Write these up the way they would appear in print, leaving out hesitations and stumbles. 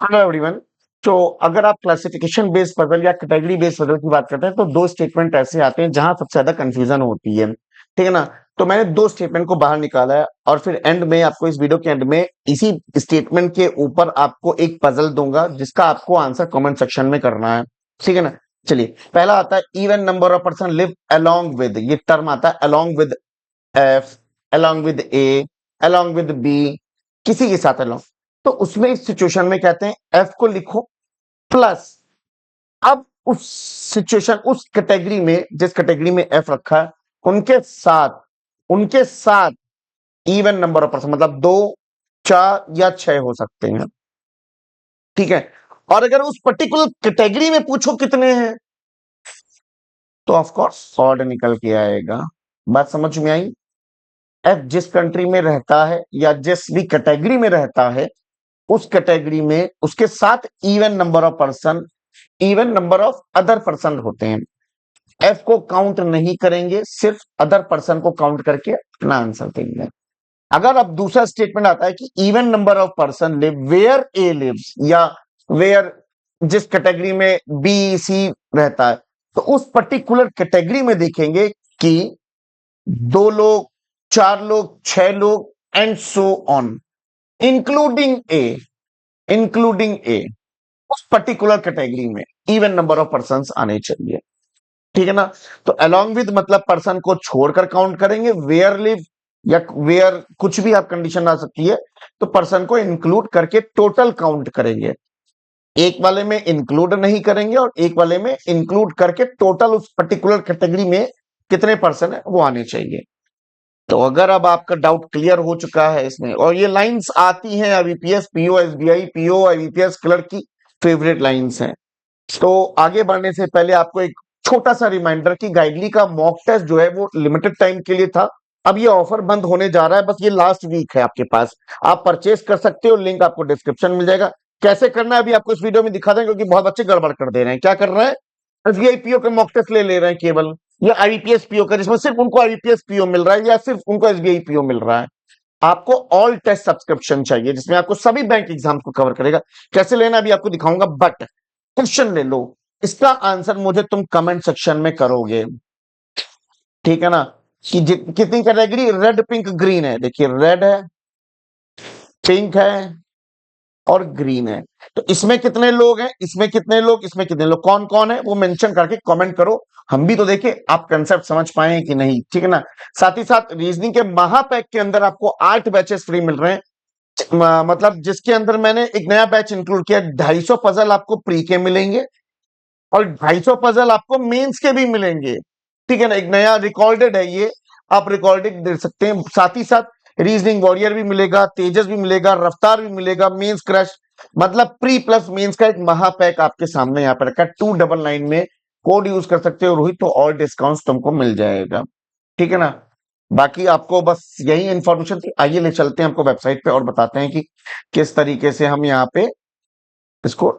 Hello everyone. तो अगर आप क्लासिफिकेशन बेस्ड पजल या कैटेगरी बेस्ड पजल की बात करते हैं तो दो स्टेटमेंट ऐसे आते हैं जहां सबसे ज्यादा कंफ्यूजन होती है। ठीक है ना। तो मैंने दो स्टेटमेंट को बाहर निकाला है और फिर एंड में आपको इस वीडियो के एंड में इसी स्टेटमेंट के ऊपर आपको एक पजल दूंगा जिसका आपको आंसर कमेंट सेक्शन में करना है। ठीक है ना। चलिए, पहला आता है even number of person live along with, ये टर्म आता है along with F, along with A, along with B, किसी के साथ अलोंग। तो उसमें इस सिचुएशन में कहते हैं एफ को लिखो प्लस, अब उस सिचुएशन उस कैटेगरी में जिस कैटेगरी में एफ रखा है उनके साथ इवन नंबर ऑफ पर्सन मतलब 2, 4 या 6 हो सकते हैं। ठीक है। और अगर उस पर्टिकुलर कैटेगरी में पूछो कितने हैं तो ऑफ कोर्स ऑड निकल के आएगा। बात समझ में आई। एफ जिस कंट्री में रहता है या जिस भी कैटेगरी में रहता है उस कैटेगरी में उसके साथ even number of person, even number of other person होते हैं। एफ को काउंट नहीं करेंगे, सिर्फ अदर पर्सन को काउंट करके अपना आंसर देंगे। अगर अब दूसरा स्टेटमेंट आता है कि even number of person live where A lives या वेयर जिस कैटेगरी में बी सी रहता है तो उस पर्टिकुलर कैटेगरी में देखेंगे कि 2 लोग, 4 लोग, 6 लोग and so on, including A, including ए, उस पर्टिकुलर कैटेगरी में इवन नंबर ऑफ पर्सन आने चाहिए। ठीक है ना। तो अलोंग विद मतलब पर्सन को छोड़कर काउंट करेंगे, वेयर लिव या वेयर कुछ भी आप कंडीशन आ सकती है तो पर्सन को इंक्लूड करके टोटल काउंट करेंगे। एक वाले में इंक्लूड नहीं करेंगे और एक वाले में इंक्लूड करके टोटल उस पर्टिकुलर कैटेगरी में कितने पर्सन है वो आने चाहिए। तो अगर अब आपका डाउट क्लियर हो चुका है इसमें, और ये लाइंस आती हैं IBPS, PO, SBI, PO, IBPS clerk की फेवरेट लाइंस हैं। तो आगे बढ़ने से पहले आपको एक छोटा सा रिमाइंडर कि गाइडली का मॉक टेस्ट जो है वो लिमिटेड टाइम के लिए था। अब ये ऑफर बंद होने जा रहा है, बस ये लास्ट वीक है आपके पास। आप परचेस कर सकते हो, लिंक आपको डिस्क्रिप्शन मिल जाएगा। कैसे करना है अभी आपको इस वीडियो में दिखा देंगे क्योंकि बहुत बच्चे गड़बड़ कर दे रहे हैं। क्या कर रहे हैं, एसबीआई पीओ के मॉक टेस्ट ले रहे हैं केवल, या आईबीपीएस पीओ का जिसमें सिर्फ उनको आईबीपीएस पीओ मिल रहा है या सिर्फ उनको एसबीआई पीओ मिल रहा है। आपको ऑल टेस्ट सब्सक्रिप्शन चाहिए जिसमें आपको सभी बैंक एग्जाम को कवर करेगा। कैसे लेना अभी आपको दिखाऊंगा, बट क्वेश्चन ले लो, इसका आंसर मुझे तुम कमेंट सेक्शन में करोगे। ठीक है ना। कि कितनी कैटेगरी, रेड पिंक ग्रीन है, देखिए रेड है, पिंक है और ग्रीन है। तो इसमें कितने लोग हैं, इसमें कितने लोग, इसमें कितने लोग, कौन कौन है वो मेंशन करके कमेंट करो। हम भी तो देखें आप कंसेप्ट समझ पाए कि नहीं। ठीक है ना। साथ ही साथ रीजनिंग के महापैक के अंदर आपको 8 बैचेस फ्री मिल रहे हैं। मतलब जिसके अंदर मैंने एक नया बैच इंक्लूड किया, 250 पजल आपको प्री के मिलेंगे और 250 पजल आपको मेंस के भी मिलेंगे। ठीक है ना। एक नया रिकॉर्डेड है ये, आप रिकॉर्डेड दे सकते हैं। साथ ही साथ रीजनिंग वॉरियर भी मिलेगा, तेजस भी मिलेगा, रफ्तार भी मिलेगा, मेंस क्रश, मतलब प्री प्लस मेंस का एक महापैक आपके सामने यहाँ पर रखा है। 299 में कोड यूज कर सकते हो रोहित, तो और डिस्काउंट तुमको मिल जाएगा। ठीक है ना। बाकी आपको बस यही इंफॉर्मेशन थी। आइए ले चलते हैं आपको वेबसाइट पे और बताते हैं कि किस तरीके से हम यहाँ पे इसको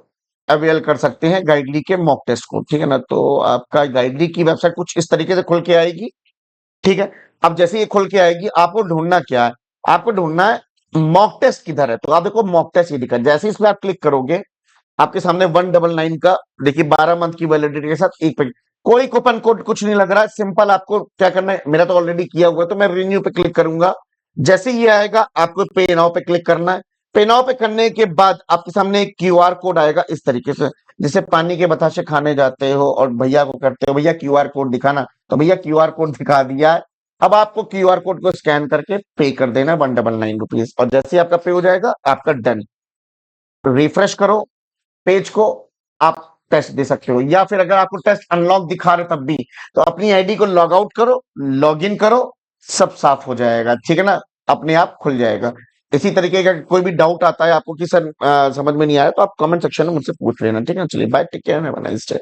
अवेल कर सकते हैं गाइडली के मॉक टेस्ट को। ठीक है ना। तो आपका गाइडली की वेबसाइट कुछ इस तरीके से खुल के आएगी। ठीक है। अब जैसे ये खुल के आएगी आपको ढूंढना क्या है, आपको ढूंढना है मॉक टेस्ट किधर है। तो आप देखो मॉक टेस्ट ये दिखा, जैसे इस पे आप क्लिक करोगे आपके सामने 199 का देखिए 12 मंथ की वैलिडिटी के साथ एक पैकेट, कोई कूपन कोड कुछ नहीं लग रहा है। सिंपल आपको क्या करना है, मेरा तो ऑलरेडी किया हुआ है तो मैं रिन्यू पे क्लिक करूंगा। जैसे ये आएगा आपको पे नाउ पे क्लिक करना है। पे नाउ पे करने के बाद आपके सामने एक क्यूआर कोड आएगा इस तरीके से, जैसे पानी के बताशे खाने जाते हो और भैया को करते हो भैया क्यूआर कोड दिखाना, तो भैया क्यूआर कोड दिखा दिया है। अब आपको क्यूआर कोड को स्कैन करके पे कर देना 199 रुपीज, और जैसे ही आपका पे हो जाएगा आपका डन। रिफ्रेश करो पेज को, आप टेस्ट दे सकते हो। या फिर अगर आपको टेस्ट अनलॉक दिखा रहे तब भी तो अपनी आईडी को लॉग आउट करो, लॉग इन करो, सब साफ हो जाएगा। ठीक है ना। अपने आप खुल जाएगा। इसी तरीके का कोई भी डाउट आता है आपको कि सर समझ में नहीं आया तो आप कमेंट सेक्शन में मुझसे पूछ लेना। ठीक है। चलिए bye, take care, have a nice day.